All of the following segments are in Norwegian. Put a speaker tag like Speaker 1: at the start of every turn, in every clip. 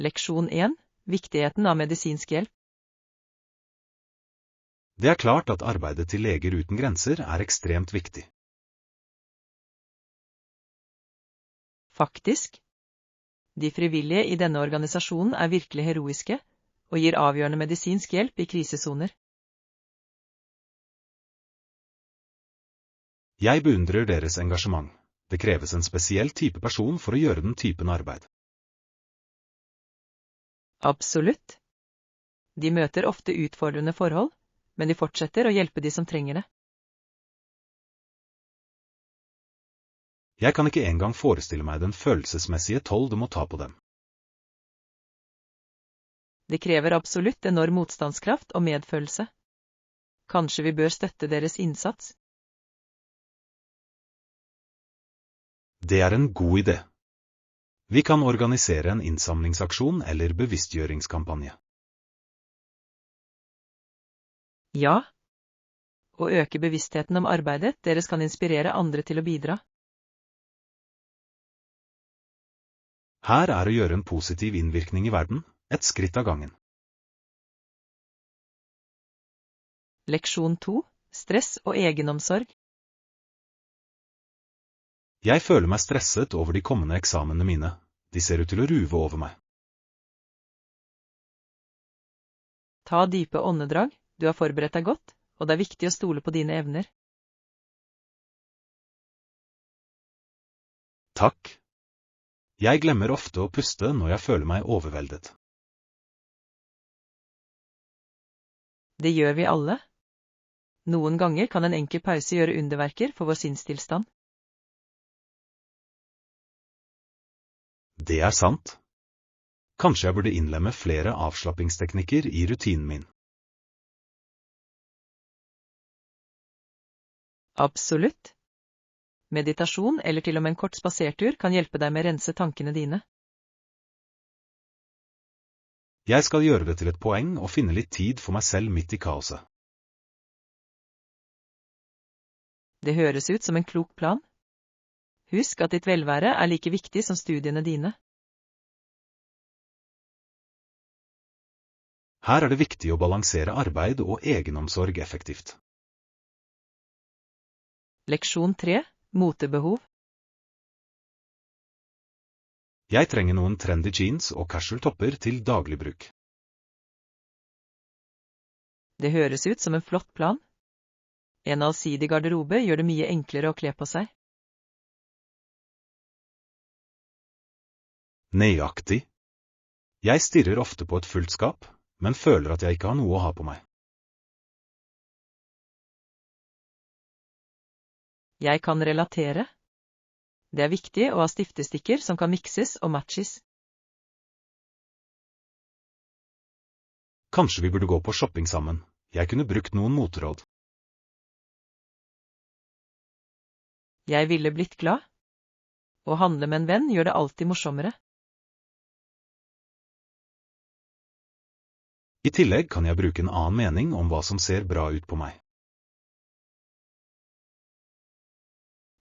Speaker 1: Leksjon 1. Viktigheten av medisinsk hjelp.
Speaker 2: Det klart at arbeidet til Leger uten grenser ekstremt viktig.
Speaker 1: Faktisk. De frivillige i denne organisasjonen virkelig heroiske, og gir avgjørende medisinsk hjelp i krisesoner.
Speaker 2: Jeg beundrer deres engasjement. Det kreves en spesiell type person for å gjøre den typen arbeid.
Speaker 1: Absolutt. De møter ofte utfordrende forhold, men de fortsetter å hjelpe de som trenger det.
Speaker 2: Jeg kan ikke engang forestille meg den følelsesmessige toll det må ta på dem.
Speaker 1: Det krever absolutt enorm motstandskraft og medfølelse. Kanskje vi bør støtte deres innsats?
Speaker 2: Det en god idé. Vi kan organisere en innsamlingsaksjon eller bevisstgjøringskampanje.
Speaker 1: Ja. Å øke bevisstheten om arbeidet deres kan inspirere andre til å bidra.
Speaker 2: Her å gjøre en positiv innvirkning i verden, et skritt av gangen.
Speaker 1: Leksjon 2. Stress og egenomsorg.
Speaker 2: Jeg føler meg stresset over de kommende eksamene mine. De ser ut til å ruve over meg.
Speaker 1: Ta dype åndedrag, du har forberedt deg godt, og det viktig å stole på dine evner.
Speaker 2: Takk. Jeg glemmer ofte å puste når jeg føler meg overveldet.
Speaker 1: Det gjør vi alle. Noen ganger kan en enkel pause gjøre underverker for vår sinnstilstand.
Speaker 2: Det sant. Kanskje jeg burde innlemme flere avslappingsteknikker i rutinen min.
Speaker 1: Absolutt. Meditasjon eller til og med en kort spasertur kan hjelpe deg med å rense tankene dine.
Speaker 2: Jeg skal gjøre det til et poeng å finne litt tid for meg selv midt i kaoset.
Speaker 1: Det høres ut som en klok plan. Husk at ditt velvære like viktig som studiene dine.
Speaker 2: Her det viktig å balansere arbeid og egenomsorg effektivt.
Speaker 1: Leksjon 3. Motebehov.
Speaker 2: Jeg trenger noen trendy jeans og casual topper til daglig bruk.
Speaker 1: Det høres ut som en flott plan. En allsidig garderobe gjør det mye enklere å kle på seg.
Speaker 2: Nøyaktig. Jeg stirrer ofte på et fullt skap, men føler at jeg ikke har noe å ha på meg.
Speaker 1: Jeg kan relatere. Det viktig å ha stiftestikker som kan mikses og matches.
Speaker 2: Kanskje vi burde gå på shopping sammen. Jeg kunne brukt noen moteråd.
Speaker 1: Jeg ville blitt glad. Å handle med en venn gjør det alltid morsommere.
Speaker 2: I tillegg kan jeg bruke en annen mening om hva som ser bra ut på meg.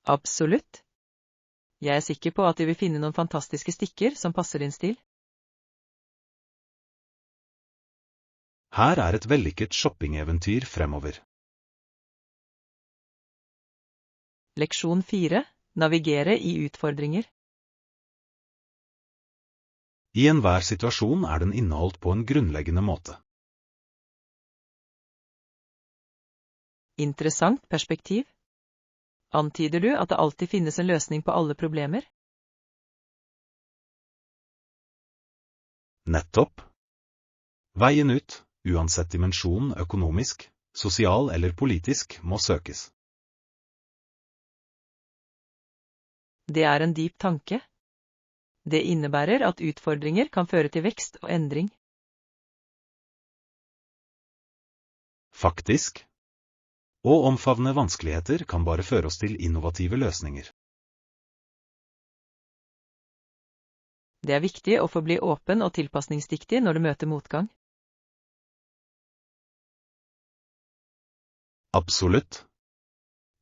Speaker 1: Absolutt. Jeg sikker på at du vil finne noen fantastiske stikker som passer din stil.
Speaker 2: Her et vellykket shoppingeventyr fremover.
Speaker 1: Leksjon 4. Navigere i utfordringer.
Speaker 2: I enhver situasjon den inneholdt på en grunnleggende måte.
Speaker 1: Interessant perspektiv. Antyder du at det alltid finnes en løsning på alle problemer?
Speaker 2: Nettopp. Veien ut, uansett dimensjon økonomisk, sosial eller politisk, må søkes.
Speaker 1: Det en dyp tanke. Det innebærer at utfordringer kan føre til vekst og endring.
Speaker 2: Faktisk. Å omfavne vanskeligheter kan bare føre oss til innovative løsninger.
Speaker 1: Det viktig å forbli åpen og tilpasningsdyktig når du møter motgang.
Speaker 2: Absolutt.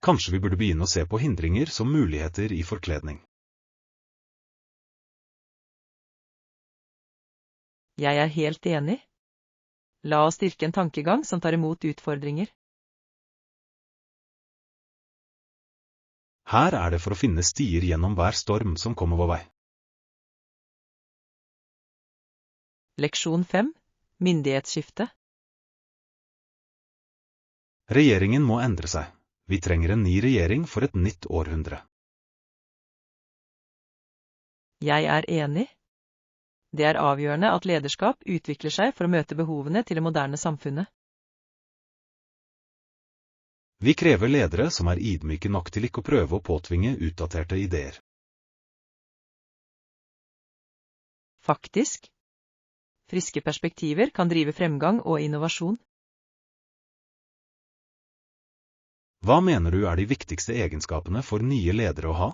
Speaker 2: Kanskje vi burde begynne å se på hindringer som muligheter i forkledning.
Speaker 1: Jeg er helt enig. La oss styrke en tankegang som tar imot utfordringer.
Speaker 2: Her er det for å finne stier gjennom hver storm som kommer vår vei.
Speaker 1: Leksjon 5. Myndighetsskifte.
Speaker 2: Regjeringen må endre seg. Vi trenger en ny regjering for et nytt århundre.
Speaker 1: Jeg er enig. Det er avgjørende at lederskap utvikler seg for å møte behovene til det moderne samfunnet.
Speaker 2: Vi krever ledere som er ydmyke nok til ikke å prøve å påtvinge utdaterte ideer.
Speaker 1: Faktisk. Friske perspektiver kan drive fremgang og innovasjon.
Speaker 2: Hva mener du er de viktigste egenskapene for nye ledere å ha?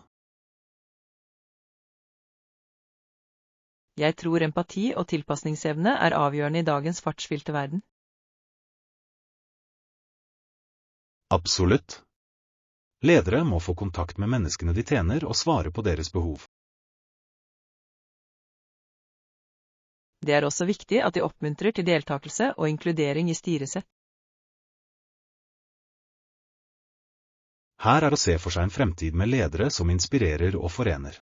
Speaker 1: Jeg tror empati og tilpasningsevne er avgjørende i dagens fartsfylte verden.
Speaker 2: Absolutt. Ledere må få kontakt med menneskene de tjener og svare på deres behov.
Speaker 1: Det er også viktig at de oppmuntrer til deltakelse og inkludering i styresett.
Speaker 2: Her er å se for seg en fremtid med ledere som inspirerer og forener.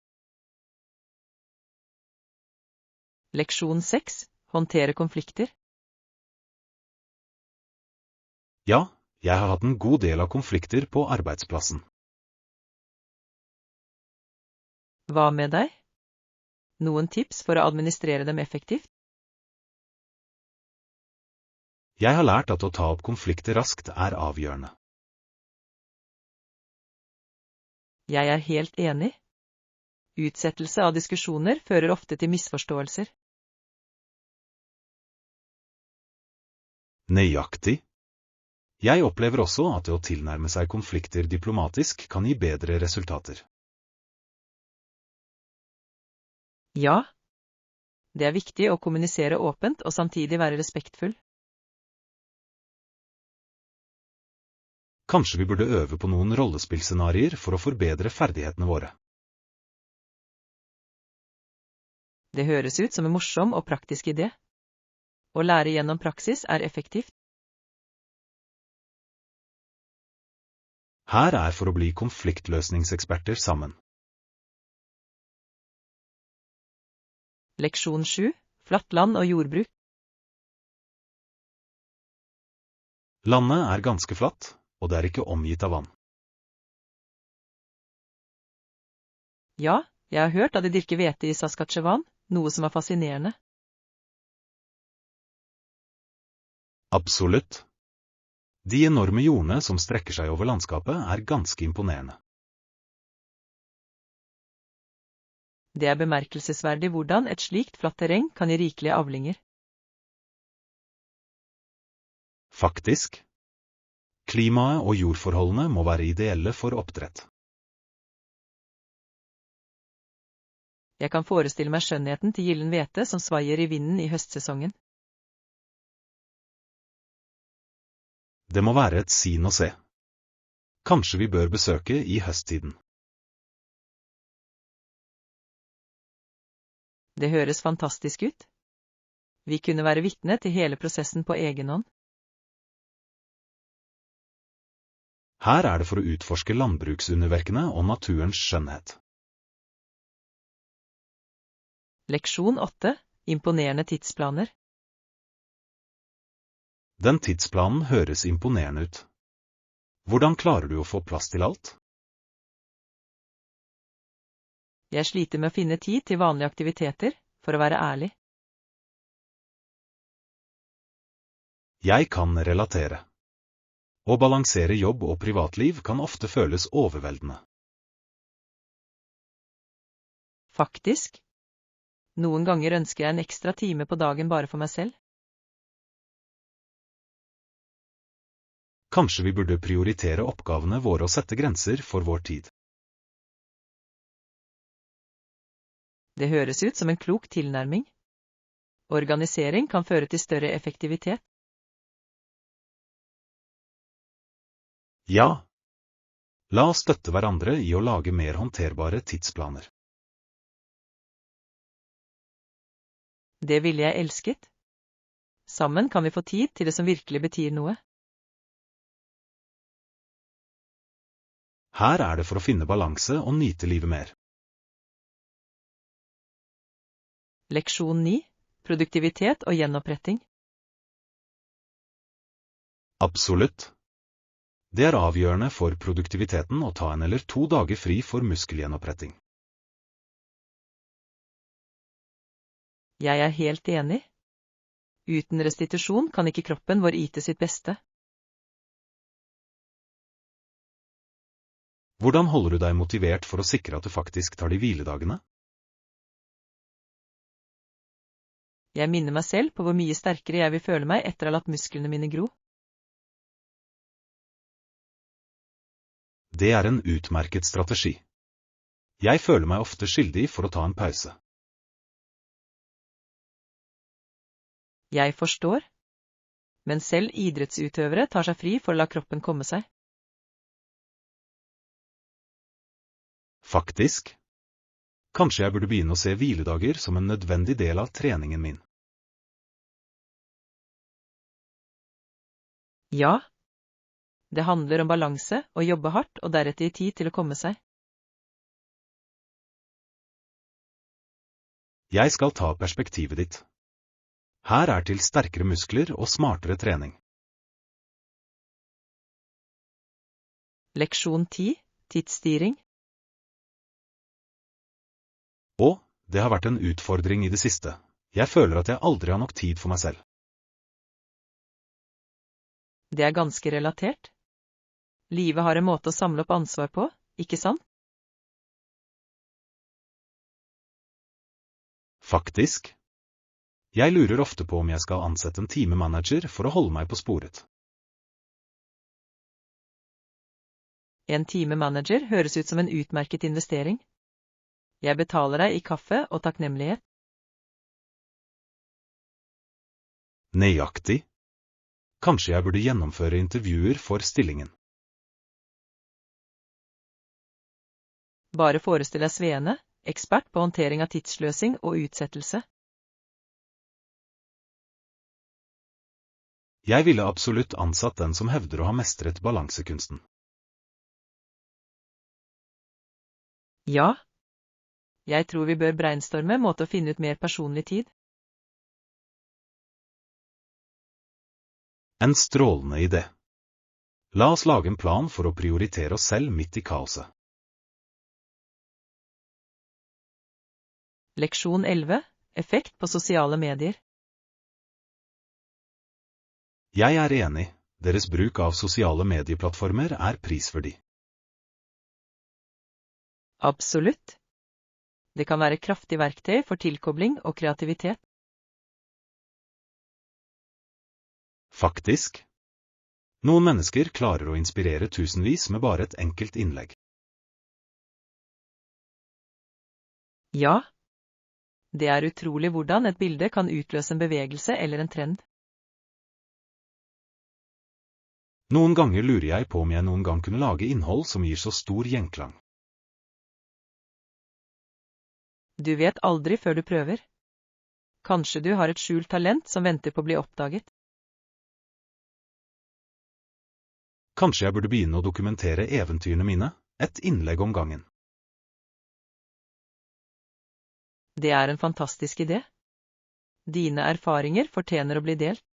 Speaker 1: Leksjon 6. Håndtere konflikter.
Speaker 2: Ja, jeg har hatt en god del av konflikter på arbeidsplassen.
Speaker 1: Hva med deg? Noen tips for å administrere dem effektivt?
Speaker 2: Jeg har lært at å ta opp konflikter raskt er avgjørende.
Speaker 1: Jeg er helt enig. Utsettelse av diskusjoner fører ofte til misforståelser.
Speaker 2: Nøyaktig. Jeg opplever også at det å tilnærme seg konflikter diplomatisk kan gi bedre resultater.
Speaker 1: Ja. Det er viktig å kommunisere åpent og samtidig være respektfull.
Speaker 2: Kanskje vi burde øve på noen rollespillscenarier for å forbedre ferdighetene våre.
Speaker 1: Det høres ut som en morsom og praktisk idé. Å lære gjennom praksis er effektivt.
Speaker 2: Her er for å bli konfliktløsningseksperter sammen.
Speaker 1: Leksjon 7. Flatt land og jordbruk.
Speaker 2: Landet er ganske flatt, og det er ikke omgitt av vann.
Speaker 1: Ja, jeg har hørt at de dyrker hvete i Saskatchewan, noe som er fascinerende.
Speaker 2: Absolutt. De enorme jordene som strekker seg over landskapet er ganske imponerende.
Speaker 1: Det er bemerkelsesverdig hvordan et slikt flatt terreng kan gi rikelige avlinger.
Speaker 2: Faktisk. Klimaet og jordforholdene må være ideelle for oppdrett.
Speaker 1: Jeg kan forestille meg skjønnheten til gyllen hvete som svaier i vinden i høstsesongen.
Speaker 2: Det må være et syn å se. Kanskje vi bør besøke i høsttiden.
Speaker 1: Det høres fantastisk ut. Vi kunne være vitne til hele prosessen på egen hånd.
Speaker 2: Her er det for å utforske landbruksunderverkene og naturens skjønnhet.
Speaker 1: Leksjon 8. Imponerende tidsplaner.
Speaker 2: Den tidsplanen høres imponerende ut. Hvordan klarer du å få plass til alt?
Speaker 1: Jeg sliter med å finne tid til vanlige aktiviteter, for å være ærlig.
Speaker 2: Jeg kan relatere. Å balansere jobb og privatliv kan ofte føles overveldende.
Speaker 1: Faktisk. Noen ganger ønsker jeg en ekstra time på dagen bare for meg selv.
Speaker 2: Kanskje vi burde prioritere oppgavene våre og sette grenser for vår tid.
Speaker 1: Det høres ut som en klok tilnærming. Organisering kan føre til større effektivitet.
Speaker 2: Ja. La oss støtte hverandre i å lage mer håndterbare tidsplaner.
Speaker 1: Det ville jeg elsket. Sammen kan vi få tid til det som virkelig betyr noe.
Speaker 2: Her er det for å finne balanse og nyte livet mer.
Speaker 1: Leksjon 9. Produktivitet og gjenoppretting.
Speaker 2: Absolutt. Det er avgjørende for produktiviteten å ta 1 eller 2 dager fri for muskelgjenoppretting.
Speaker 1: Jeg er helt enig. Uten restitusjon kan ikke kroppen vår yte sitt beste.
Speaker 2: Hvordan holder du deg motivert for å sikre at du faktisk tar de hviledagene?
Speaker 1: Jeg minner meg selv på hvor mye sterkere jeg vil føle meg etter å ha latt musklene mine gro.
Speaker 2: Det er en utmerket strategi. Jeg føler meg ofte skyldig for å ta en pause.
Speaker 1: Jeg forstår. Men selv idrettsutøvere tar seg fri for å la kroppen komme seg.
Speaker 2: Faktisk. Kanskje jeg burde begynne å se hviledager som en nødvendig del av treningen min.
Speaker 1: Ja. Det handler om balanse, å jobbe hardt og deretter gi tid til å komme seg.
Speaker 2: Jeg skal ta perspektivet ditt. Her er til sterkere muskler og smartere trening.
Speaker 1: Leksjon 10. Tidsstyring.
Speaker 2: Og, det har vært en utfordring i det siste. Jeg føler at jeg aldri har nok tid for meg selv.
Speaker 1: Det er ganske relatert. Livet har en måte å samle opp ansvar på, ikke sant?
Speaker 2: Faktisk. Jeg lurer ofte på om jeg skal ansette en timemanager for å holde meg på sporet.
Speaker 1: En timemanager høres ut som en utmerket investering. Jeg betaler deg i kaffe og takknemlighet.
Speaker 2: Nøyaktig. Kanskje jeg burde gjennomføre intervjuer for stillingen.
Speaker 1: Bare forestill deg Svene, ekspert på håndtering av tidsløsing og utsettelse.
Speaker 2: Jeg ville absolutt ansatt den som hevder å ha mestret balansekunsten.
Speaker 1: Ja. Jeg tror vi bør brainstorme måte å finne ut mer personlig tid.
Speaker 2: En strålende idé. La oss lage en plan for å prioritere oss selv midt i kaoset.
Speaker 1: Leksjon 11. Effekt på sosiale medier.
Speaker 2: Jeg er enig, deres bruk av sosiale medieplattformer er prisverdig.
Speaker 1: Absolutt. Det kan være kraftig verktøy for tilkobling og kreativitet.
Speaker 2: Faktisk. Noen mennesker klarer å inspirere tusenvis med bare et enkelt innlegg.
Speaker 1: Ja. Det er utrolig hvordan et bilde kan utløse en bevegelse eller en trend.
Speaker 2: Noen ganger lurer jeg på om jeg noen gang kunne lage innhold som gir så stor gjenklang.
Speaker 1: Du vet aldri før du prøver. Kanskje du har et skjult talent som venter på å bli oppdaget.
Speaker 2: Kanskje jeg burde begynne å dokumentere eventyrene mine, et innlegg om gangen.
Speaker 1: Det er en fantastisk idé. Dine erfaringer fortjener å bli delt.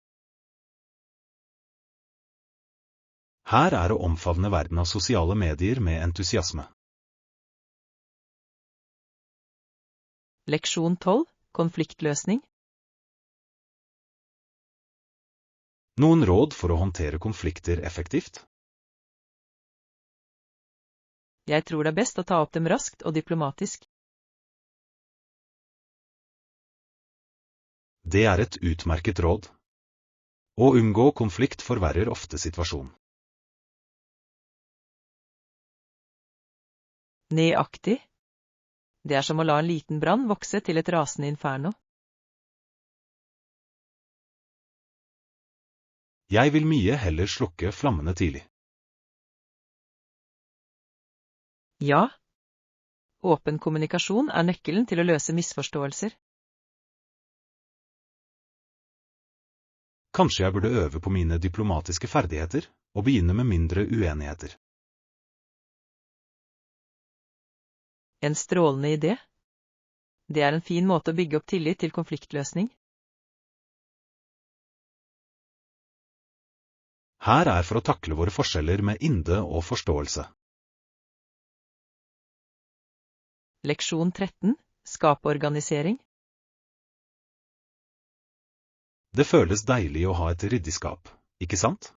Speaker 2: Her er å omfavne verden av sosiale medier med entusiasme.
Speaker 1: Leksjon 12. Konfliktløsning.
Speaker 2: Noen råd for å håndtere konflikter effektivt?
Speaker 1: Jeg tror det er best å ta opp dem raskt og diplomatisk.
Speaker 2: Det er et utmerket råd. Å unngå konflikt forverrer ofte situasjonen.
Speaker 1: Nøyaktig. Det er som å la en liten brann vokse til et rasende inferno.
Speaker 2: Jeg vil mye heller slukke flammene tidlig.
Speaker 1: Ja. Åpen kommunikasjon er nøkkelen til å løse misforståelser.
Speaker 2: Kanskje jeg burde øve på mine diplomatiske ferdigheter, og begynne med mindre uenigheter.
Speaker 1: En strålende idé. Det er en fin måte å bygge opp tillit til konfliktløsning.
Speaker 2: Her er for å takle våre forskjeller med ynde og forståelse.
Speaker 1: Leksjon 13. Skaporganisering.
Speaker 2: Det føles deilig å ha et ryddig skap, ikke sant?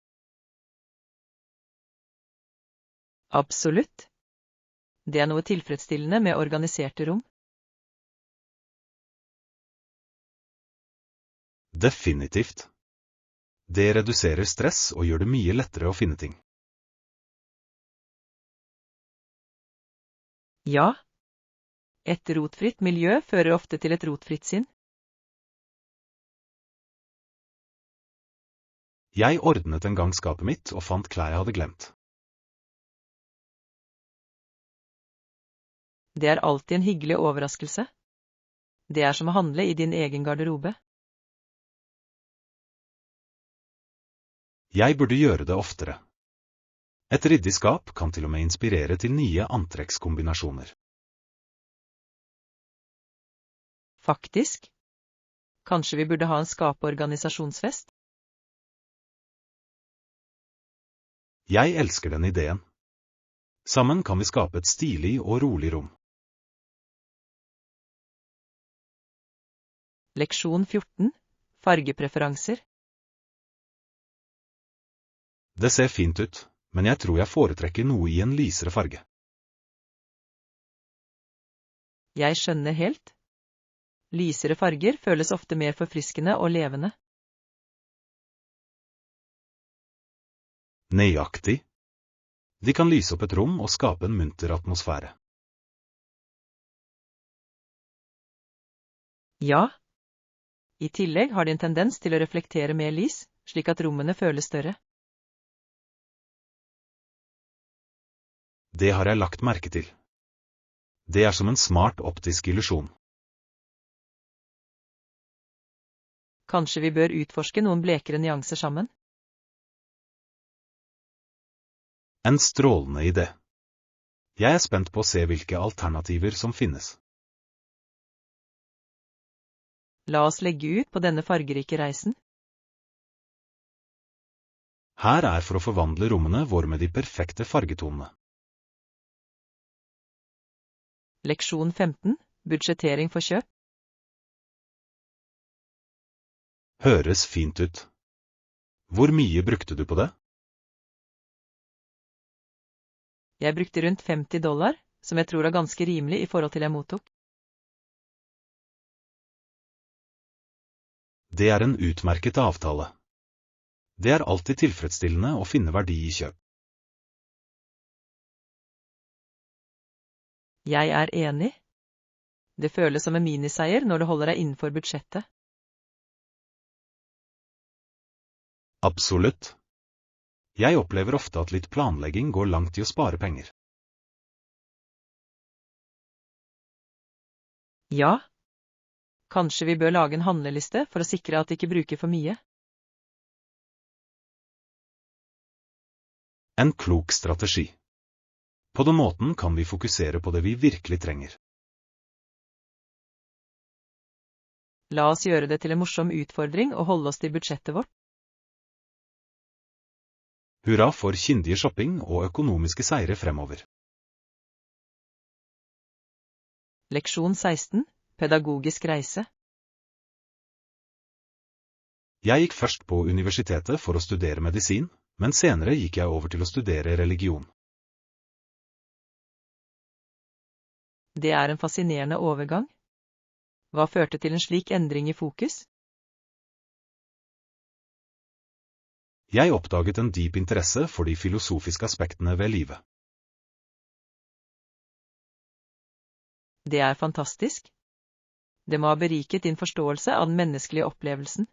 Speaker 1: Absolutt. Det er noe tilfredsstillende med organiserte rom.
Speaker 2: Definitivt. Det reduserer stress og gjør det mye lettere å finne ting.
Speaker 1: Ja. Et rotfritt miljø fører ofte til et rotfritt sinn.
Speaker 2: Jeg ordnet en gang skapet mitt og fant klær jeg hadde glemt.
Speaker 1: Det er alltid en hyggelig overraskelse. Det er som å handle i din egen garderobe.
Speaker 2: Jeg burde gjøre det oftere. Et ryddig skap kan til og med inspirere til nye antrekkskombinasjoner.
Speaker 1: Faktisk. Kanskje vi burde ha en skaporganisasjonsfest?
Speaker 2: Jeg elsker den ideen. Sammen kan vi skape et stilig og rolig rom.
Speaker 1: Leksjon 14. Fargepreferanser.
Speaker 2: Det ser fint ut, men jeg tror jeg foretrekker noe i en lysere farge.
Speaker 1: Jeg skjønner helt. Lysere farger føles ofte mer forfriskende og levende.
Speaker 2: Nøyaktig. De kan lyse opp et rom og skape en munter atmosfære.
Speaker 1: Ja. I tillegg har de en tendens til å reflektere mer lys, slik at rommene føles større.
Speaker 2: Det har jeg lagt merke til. Det er som en smart optisk illusjon.
Speaker 1: Kanskje vi bør utforske noen blekere nyanser sammen?
Speaker 2: En strålende idé. Jeg er spent på å se hvilke alternativer som finnes.
Speaker 1: La oss legge ut på denne fargerike reisen.
Speaker 2: Her er for å forvandle rommene våre med de perfekte fargetonene.
Speaker 1: Leksjon 15. Budsjettering for kjøp.
Speaker 2: Høres fint ut. Hvor mye brukte du på det?
Speaker 1: Jeg brukte rundt $50, som jeg tror er ganske rimelig i forhold til jeg mottok.
Speaker 2: Det er en utmerket avtale. Det er alltid tilfredsstillende å finne verdi i kjøp.
Speaker 1: Jeg er enig. Det føles som en miniseier når du holder deg innenfor budsjettet.
Speaker 2: Absolutt. Jeg opplever ofte at litt planlegging går langt i å spare penger.
Speaker 1: Ja. Kanskje vi bør lage en handleliste for å sikre at vi ikke bruker for mye.
Speaker 2: En klok strategi. På den måten kan vi fokusere på det vi virkelig trenger.
Speaker 1: La oss gjøre det til en morsom utfordring og holde oss til budsjettet vårt.
Speaker 2: Hurra for kyndige shopping og økonomiske seire fremover.
Speaker 1: Leksjon 16. Pedagogisk reise.
Speaker 2: Jeg gikk først på universitetet for å studere medisin, men senere gikk jeg over til å studere religion.
Speaker 1: Det er en fascinerende overgang. Hva førte til en slik endring i fokus?
Speaker 2: Jeg oppdaget en dyp interesse for de filosofiske aspektene ved livet.
Speaker 1: Det er fantastisk. Det må ha beriket din forståelse av den menneskelige opplevelsen.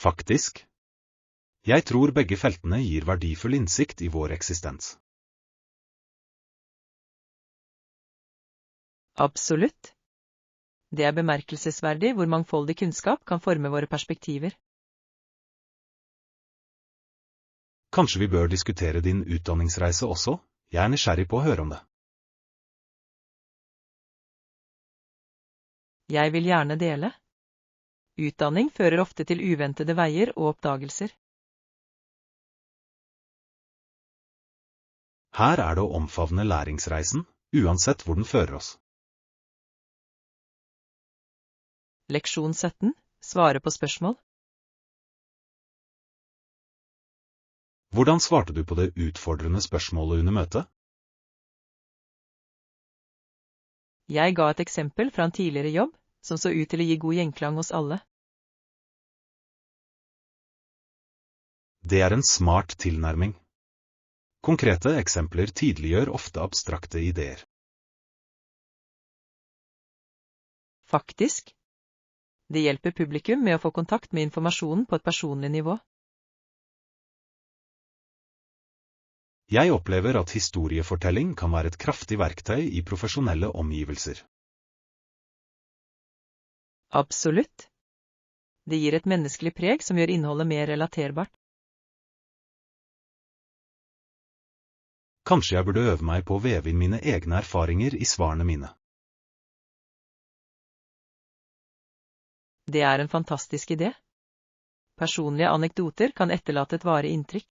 Speaker 2: Faktisk. Jeg tror begge feltene gir verdifull innsikt i vår eksistens.
Speaker 1: Absolutt. Det er bemerkelsesverdig hvor mangfoldig kunnskap kan forme våre perspektiver.
Speaker 2: Kanskje vi bør diskutere din utdanningsreise også? Jeg er nysgjerrig på å høre om det.
Speaker 1: Jeg vil gjerne dele. Utdanning fører ofte til uventede veier og oppdagelser.
Speaker 2: Her er det å omfavne læringsreisen, uansett hvor den fører oss.
Speaker 1: Leksjon 17. Svare på spørsmål.
Speaker 2: Hvordan svarte du på det utfordrende spørsmålet under møtet?
Speaker 1: Jeg ga et eksempel fra en tidligere jobb, som så ut til å gi god gjenklang hos alle.
Speaker 2: Det er en smart tilnærming. Konkrete eksempler tydeliggjør ofte abstrakte ideer.
Speaker 1: Faktisk. Det hjelper publikum med å få kontakt med informasjonen på et personlig nivå.
Speaker 2: Jeg opplever at historiefortelling kan være et kraftig verktøy i profesjonelle omgivelser.
Speaker 1: Absolutt. Det gir et menneskelig preg som gjør innholdet mer relaterbart.
Speaker 2: Kanskje jeg burde øve meg på å veve inn mine egne erfaringer i svarene mine.
Speaker 1: Det er en fantastisk idé. Personlige anekdoter kan etterlate et varig inntrykk.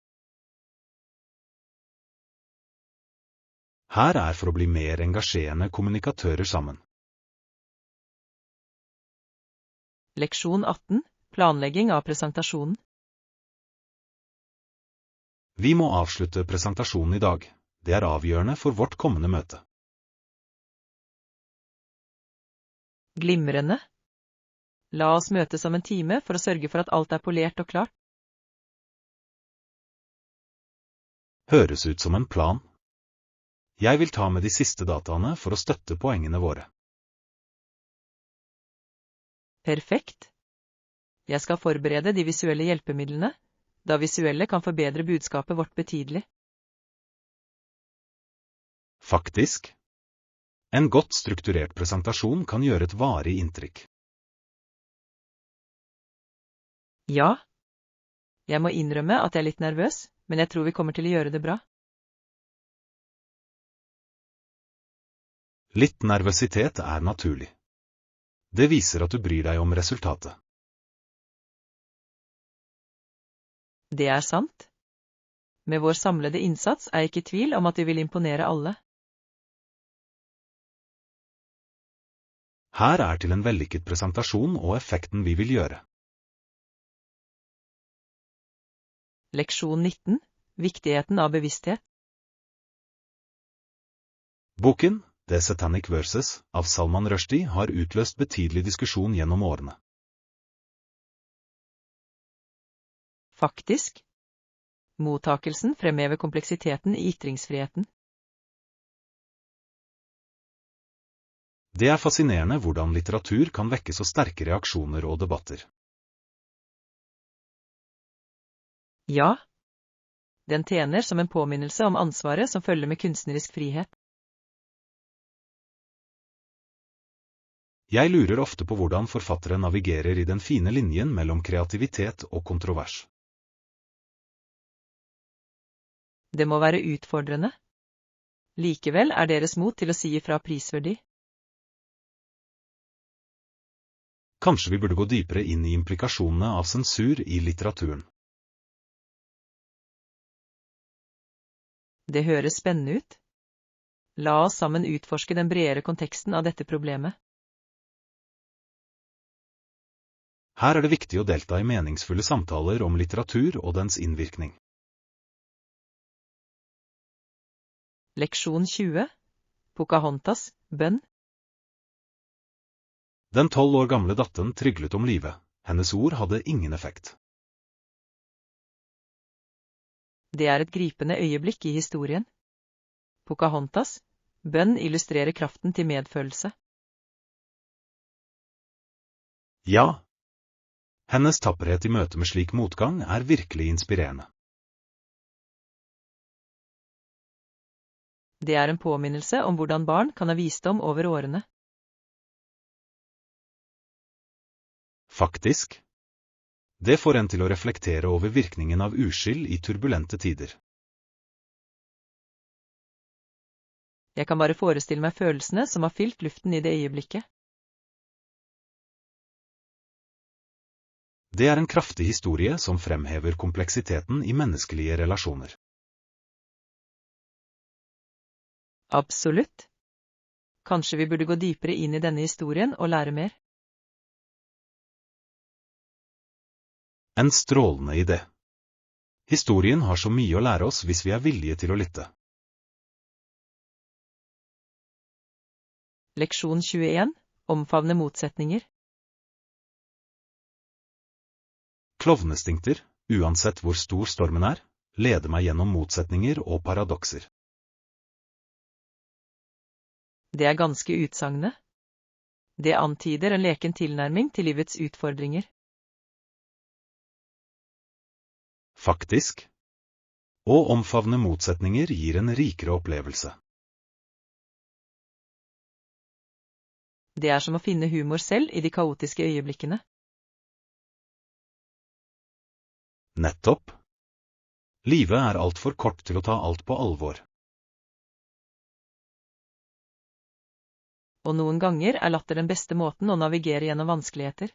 Speaker 2: Her er for å bli mer engasjerende kommunikatører sammen.
Speaker 1: Leksjon 18. Planlegging av presentasjonen.
Speaker 2: Vi må avslutte presentasjonen i dag. Det er avgjørende for vårt kommende møte.
Speaker 1: Glimrende. La oss møtes om en time for å sørge for at alt er polert og klart.
Speaker 2: Høres ut som en plan. Jeg vil ta med de siste dataene for å støtte poengene våre.
Speaker 1: Perfekt. Jeg skal forberede de visuelle hjelpemidlene, da visuelle kan forbedre budskapet vårt betydelig.
Speaker 2: Faktisk. En godt strukturert presentasjon kan gjøre et varig inntrykk.
Speaker 1: Ja. Jeg må innrømme at jeg er litt nervøs, men jeg tror vi kommer til å gjøre det bra.
Speaker 2: Litt nervøsitet er naturlig. Det viser at du bryr deg om resultatet.
Speaker 1: Det er sant. Med vår samlede innsats er jeg ikke i tvil om at vi vil imponere alle.
Speaker 2: Her er til en vellykket presentasjon og effekten vi vil gjøre.
Speaker 1: Leksjon 19. Viktigheten av bevissthet.
Speaker 2: Boken The Satanic Verses av Salman Rushdie har utløst betydelig diskusjon gjennom årene.
Speaker 1: Faktisk. Mottakelsen fremhever kompleksiteten i ytringsfriheten.
Speaker 2: Det er fascinerende hvordan litteratur kan vekke så sterke reaksjoner og debatter.
Speaker 1: Ja. Den tjener som en påminnelse om ansvaret som følger med kunstnerisk frihet.
Speaker 2: Jeg lurer ofte på hvordan forfattere navigerer i den fine linjen mellom kreativitet og kontrovers.
Speaker 1: Det må være utfordrende. Likevel er deres mot til å si ifra prisverdig.
Speaker 2: Kanskje vi burde gå dypere inn i implikasjonene av sensur i litteraturen.
Speaker 1: Det høres spennende ut. La oss sammen utforske den bredere konteksten av dette problemet.
Speaker 2: Her er det viktig å delta i meningsfulle samtaler om litteratur og dens innvirkning.
Speaker 1: Leksjon 20. Pocahontas, bønn.
Speaker 2: Den 12 år gamle datteren tryglet om livet. Hennes ord hadde ingen effekt.
Speaker 1: Det er et gripende øyeblikk i historien. Pocahontas, bønn illustrerer kraften til medfølelse.
Speaker 2: Ja. Hennes tapperhet i møte med slik motgang er virkelig inspirerende.
Speaker 1: Det er en påminnelse om hvordan barn kan ha visdom over årene.
Speaker 2: Faktisk. Det får en til å reflektere over virkningen av uskyld i turbulente tider.
Speaker 1: Jeg kan bare forestille meg følelsene som har fylt luften i det øyeblikket.
Speaker 2: Det er en kraftig historie som fremhever kompleksiteten i menneskelige relasjoner.
Speaker 1: Absolutt. Kanskje vi burde gå dypere inn i denne historien og lære mer?
Speaker 2: En strålende idé. Historien har så mye å lære oss hvis vi er villige til å lytte.
Speaker 1: Leksjon 21. Omfavne motsetninger.
Speaker 2: Klovnestinkter, uansett hvor stor stormen er, leder meg gjennom motsetninger og paradokser.
Speaker 1: Det er ganske utsagnende. Det antyder en leken tilnærming til livets utfordringer.
Speaker 2: Faktisk. Å omfavne motsetninger gir en rikere opplevelse.
Speaker 1: Det er som å finne humor selv i de kaotiske øyeblikkene.
Speaker 2: Nettopp. Livet er alt for kort til å ta alt på alvor.
Speaker 1: Og noen ganger er latter den beste måten å navigere gjennom vanskeligheter.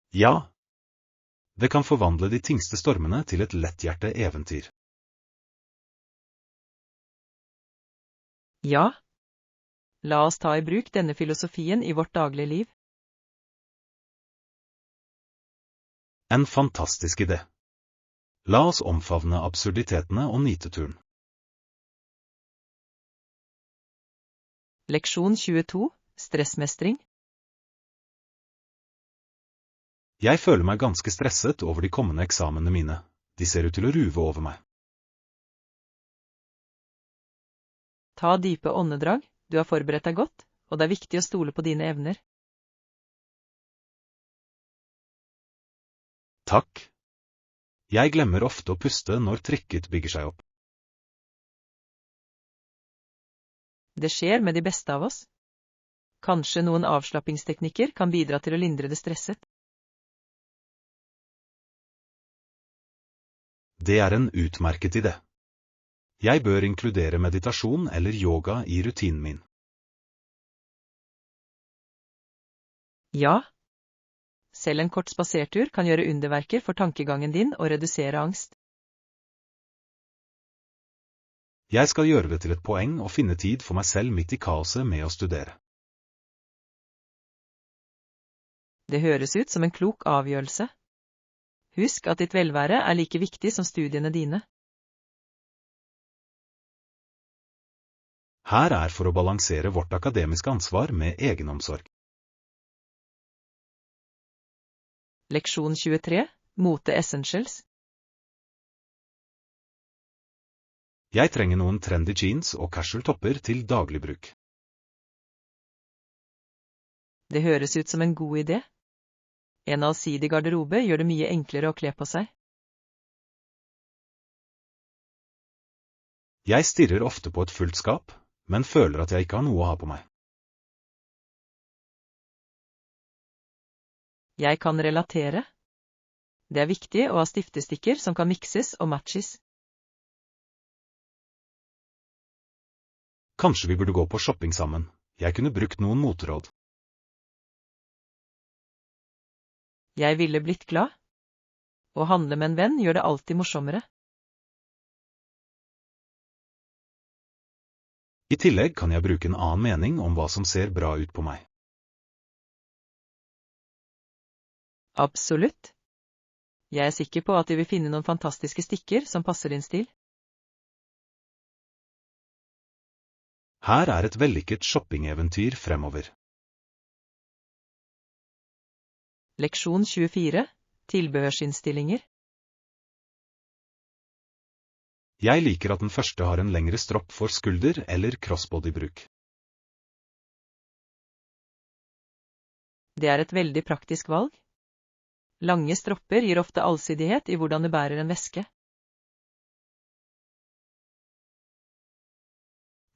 Speaker 2: Ja. Det kan forvandle de tyngste stormene til et letthjertet eventyr.
Speaker 1: Ja. La oss ta i bruk denne filosofien i vårt daglige liv.
Speaker 2: En fantastisk idé. La oss omfavne absurditetene og nyte turen.
Speaker 1: Leksjon 22. Stressmestring.
Speaker 2: Jeg føler meg ganske stresset over de kommende eksamene mine. De ser ut til å ruve over meg.
Speaker 1: Ta dype åndedrag, du har forberedt deg godt, og det er viktig å stole på dine evner.
Speaker 2: Takk. Jeg glemmer ofte å puste når trykket bygger seg opp.
Speaker 1: Det skjer med de beste av oss. Kanskje noen avslappingsteknikker kan bidra til å lindre det stresset.
Speaker 2: Det er en utmerket idé. Jeg bør inkludere meditasjon eller yoga i rutinen min.
Speaker 1: Ja. Selv en kort spasertur kan gjøre underverker for tankegangen din og redusere angst.
Speaker 2: Jeg skal gjøre det til et poeng å finne tid for meg selv midt i kaoset med å studere.
Speaker 1: Det høres ut som en klok avgjørelse. Husk at ditt velvære er like viktig som studiene dine.
Speaker 2: Her er for å balansere vårt akademiske ansvar med egenomsorg.
Speaker 1: Leksjon 23. Mote Essentials.
Speaker 2: Jeg trenger noen trendy jeans og casual topper til daglig bruk.
Speaker 1: Det høres ut som en god idé. En allsidig garderobe gjør det mye enklere å kle på seg.
Speaker 2: Jeg stirrer ofte på et fullt skap, men føler at jeg ikke har noe å ha på meg.
Speaker 1: Jeg kan relatere. Det er viktig å ha stiftestikker som kan mikses og matches.
Speaker 2: Kanskje vi burde gå på shopping sammen. Jeg kunne brukt noen moteråd.
Speaker 1: Jeg ville blitt glad. Å handle med en venn gjør det alltid morsommere.
Speaker 2: I tillegg kan jeg bruke en annen mening om hva som ser bra ut på meg.
Speaker 1: Absolutt. Jeg er sikker på at de vil finne noen fantastiske stikker som passer din stil.
Speaker 2: Her er et vellykket shoppingeventyr fremover.
Speaker 1: Leksjon 24. Tilbehørsinnstillinger.
Speaker 2: Jeg liker at den første har en lengre stropp for skulder- eller crossbody-bruk.
Speaker 1: Det er et veldig praktisk valg. Lange stropper gir ofte allsidighet i hvordan du bærer en veske.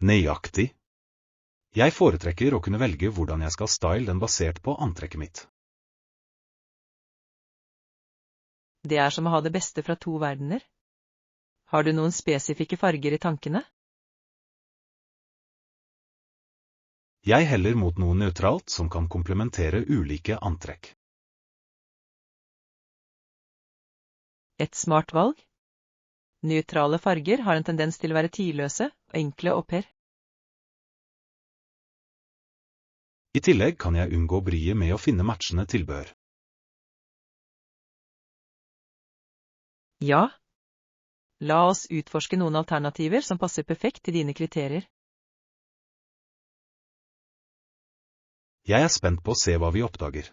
Speaker 2: Nøyaktig. Jeg foretrekker å kunne velge hvordan jeg skal style den basert på antrekket mitt.
Speaker 1: Det er som å ha det beste fra to verdener. Har du noen spesifikke farger i tankene?
Speaker 2: Jeg heller mot noe nøytralt som kan komplementere ulike antrekk.
Speaker 1: Et smart valg? Nøytrale farger har en tendens til å være tidløse og enkle å per.
Speaker 2: I tillegg kan jeg unngå bryet med å finne matchende tilbehør.
Speaker 1: Ja. La oss utforske noen alternativer som passer perfekt til dine kriterier.
Speaker 2: Jeg er spent på å se hva vi oppdager.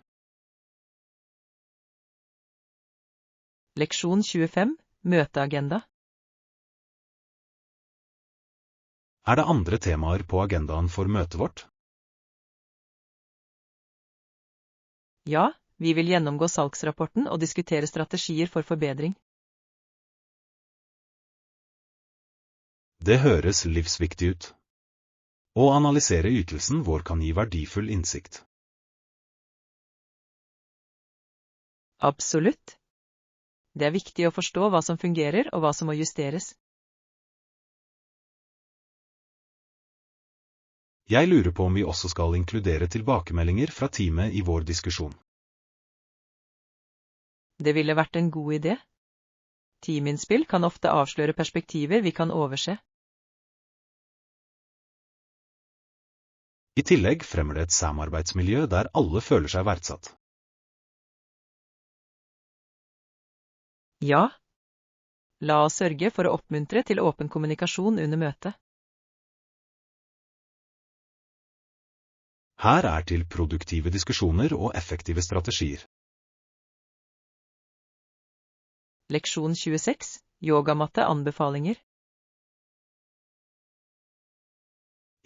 Speaker 1: Leksjon 25, møteagenda.
Speaker 2: Er det andre temaer på agendaen for møtet vårt?
Speaker 1: Ja, vi vil gjennomgå salgsrapporten og diskutere strategier for forbedring.
Speaker 2: Det høres livsviktig ut. Å analysere ytelsen vår kan gi verdifull innsikt.
Speaker 1: Absolutt. Det er viktig å forstå hva som fungerer og hva som må justeres.
Speaker 2: Jeg lurer på om vi også skal inkludere tilbakemeldinger fra teamet i vår diskusjon.
Speaker 1: Det ville vært en god idé. Teaminnspill kan ofte avsløre perspektiver vi kan overse.
Speaker 2: I tillegg fremmer det et samarbeidsmiljø der alle føler seg verdsatt.
Speaker 1: Ja. La oss sørge for å oppmuntre til åpen kommunikasjon under møtet.
Speaker 2: Her er til produktive diskusjoner og effektive strategier.
Speaker 1: Leksjon 26, yogamatte anbefalinger.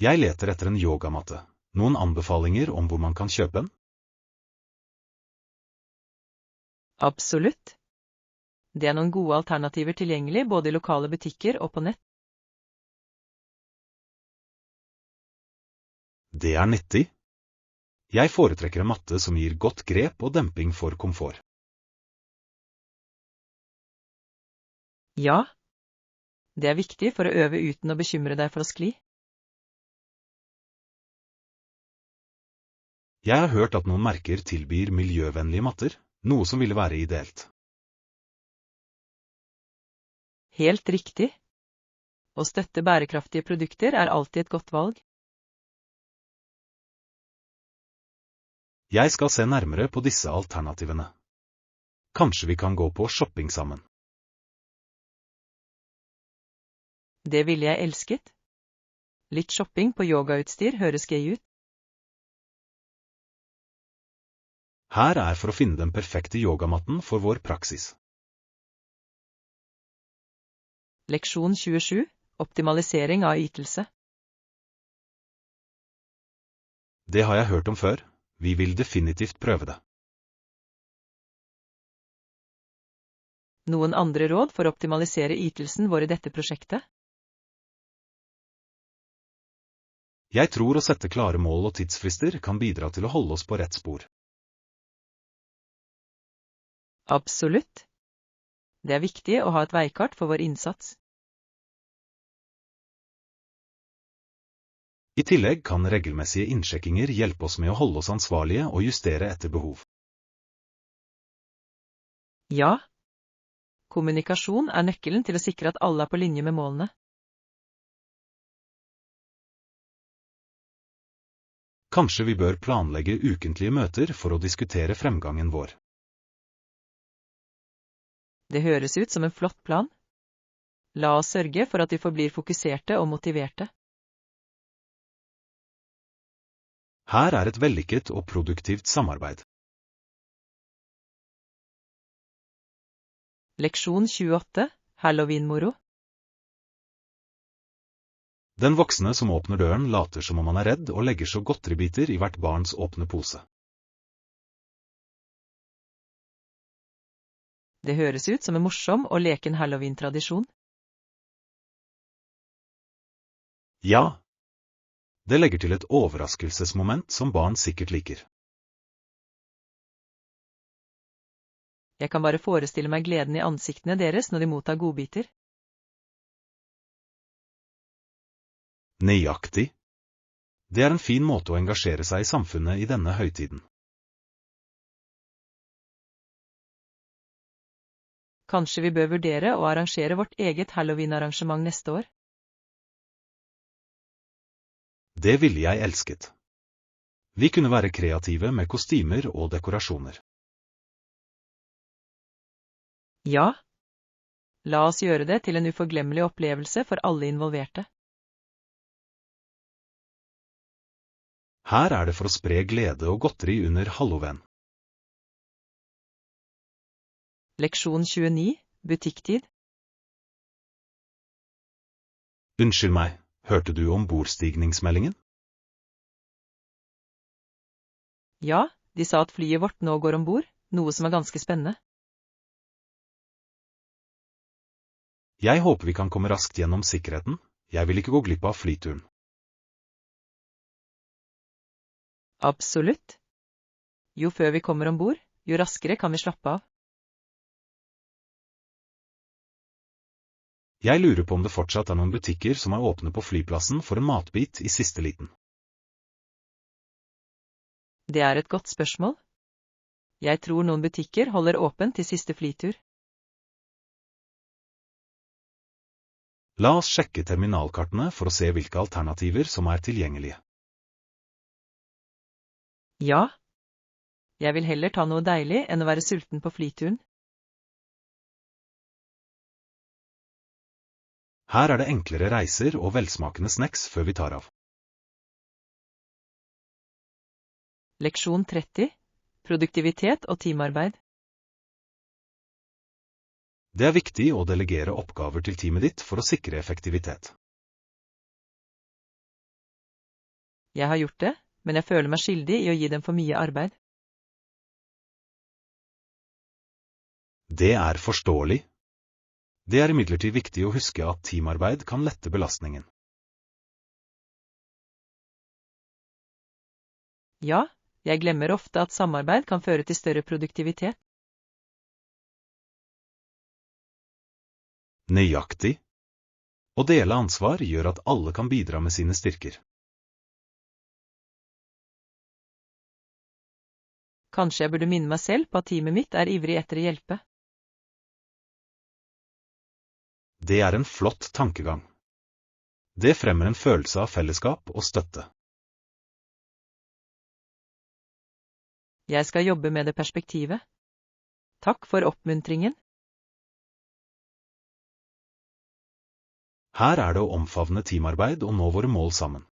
Speaker 2: Jeg leter etter en yogamatte. Noen anbefalinger om hvor man kan kjøpe den?
Speaker 1: Absolutt. Det er noen gode alternativer tilgjengelig både i lokale butikker og på nett.
Speaker 2: Det er nyttig. Jeg foretrekker en matte som gir godt grep og demping for komfort.
Speaker 1: Ja. Det er viktig for å øve uten å bekymre deg for å skli.
Speaker 2: Jeg har hørt at noen merker tilbyr miljøvennlige matter, noe som ville være ideelt.
Speaker 1: Helt riktig. Å støtte bærekraftige produkter er alltid et godt valg.
Speaker 2: Jeg skal se nærmere på disse alternativene. Kanskje vi kan gå på shopping sammen.
Speaker 1: Det ville jeg elsket. Litt shopping på yogautstyr høres gøy ut.
Speaker 2: Her er for å finne den perfekte yogamatten for vår praksis.
Speaker 1: Leksjon 27, optimalisering av ytelse.
Speaker 2: Det har jeg hørt om før. Vi vil definitivt prøve det.
Speaker 1: Noen andre råd for å optimalisere ytelsen vår i dette prosjektet?
Speaker 2: Jeg tror å sette klare mål og tidsfrister kan bidra til å holde oss på rett spor.
Speaker 1: Absolutt. Det er viktig å ha et veikart for vår innsats.
Speaker 2: I tillegg kan regelmessige innsjekkinger hjelpe oss med å holde oss ansvarlige og justere etter behov.
Speaker 1: Ja. Kommunikasjon er nøkkelen til å sikre at alle er på linje med målene.
Speaker 2: Kanskje vi bør planlegge ukentlige møter for å diskutere fremgangen vår.
Speaker 1: Det høres ut som en flott plan. La oss sørge for at vi forblir fokuserte og motiverte.
Speaker 2: Her er et vellykket og produktivt samarbeid.
Speaker 1: Leksjon 28, Halloween-moro.
Speaker 2: Den voksne som åpner døren later som om han er redd og legger så godteribiter i hvert barns åpne pose.
Speaker 1: Det høres ut som en morsom og leken Halloween-tradisjon.
Speaker 2: Ja. Det legger til et overraskelsesmoment som barn sikkert liker.
Speaker 1: Jeg kan bare forestille meg gleden i ansiktene deres når de mottar godbiter.
Speaker 2: Nøyaktig. Det er en fin måte å engasjere seg i samfunnet i denne høytiden.
Speaker 1: Kanskje vi bør vurdere å arrangere vårt eget Halloween-arrangement neste år?
Speaker 2: Det ville jeg elsket. Vi kunne være kreative med kostymer og dekorasjoner.
Speaker 1: Ja. La oss gjøre det til en uforglemmelig opplevelse for alle involverte.
Speaker 2: Her er det for å spre glede og godteri under Halloween.
Speaker 1: Leksjon 29, butikktid.
Speaker 2: Unnskyld meg, hørte du om bordstigningsmeldingen?
Speaker 1: Ja, de sa at flyet vårt nå går ombord, noe som er ganske spennende.
Speaker 2: Jeg håper vi kan komme raskt gjennom sikkerheten. Jeg vil ikke gå glipp av flyturen.
Speaker 1: Absolutt. Jo før vi kommer ombord, jo raskere kan vi slappe av.
Speaker 2: Jeg lurer på om det fortsatt er noen butikker som er åpne på flyplassen for en matbit i siste liten.
Speaker 1: Det er et godt spørsmål. Jeg tror noen butikker holder åpent til siste flytur.
Speaker 2: La oss sjekke terminalkartene for å se hvilke alternativer som er tilgjengelige.
Speaker 1: Ja. Jeg vil heller ta noe deilig enn å være sulten på flyturen.
Speaker 2: Her er det enklere reiser og velsmakende snacks før vi tar av.
Speaker 1: Leksjon 30, produktivitet og teamarbeid.
Speaker 2: Det er viktig å delegere oppgaver til teamet ditt for å sikre effektivitet.
Speaker 1: Jeg har gjort det, men jeg føler meg skyldig i å gi dem for mye arbeid.
Speaker 2: Det er forståelig. Det er imidlertid viktig å huske at teamarbeid kan lette belastningen.
Speaker 1: Ja, jeg glemmer ofte at samarbeid kan føre til større produktivitet.
Speaker 2: Nøyaktig. Å dele ansvar gjør at alle kan bidra med sine styrker.
Speaker 1: Kanskje jeg burde minne meg selv på at teamet mitt er ivrig etter å hjelpe.
Speaker 2: Det er en flott tankegang. Det fremmer en følelse av fellesskap og støtte.
Speaker 1: Jeg skal jobbe med det perspektivet. Takk for oppmuntringen.
Speaker 2: Her er det å omfavne teamarbeid og nå våre mål sammen.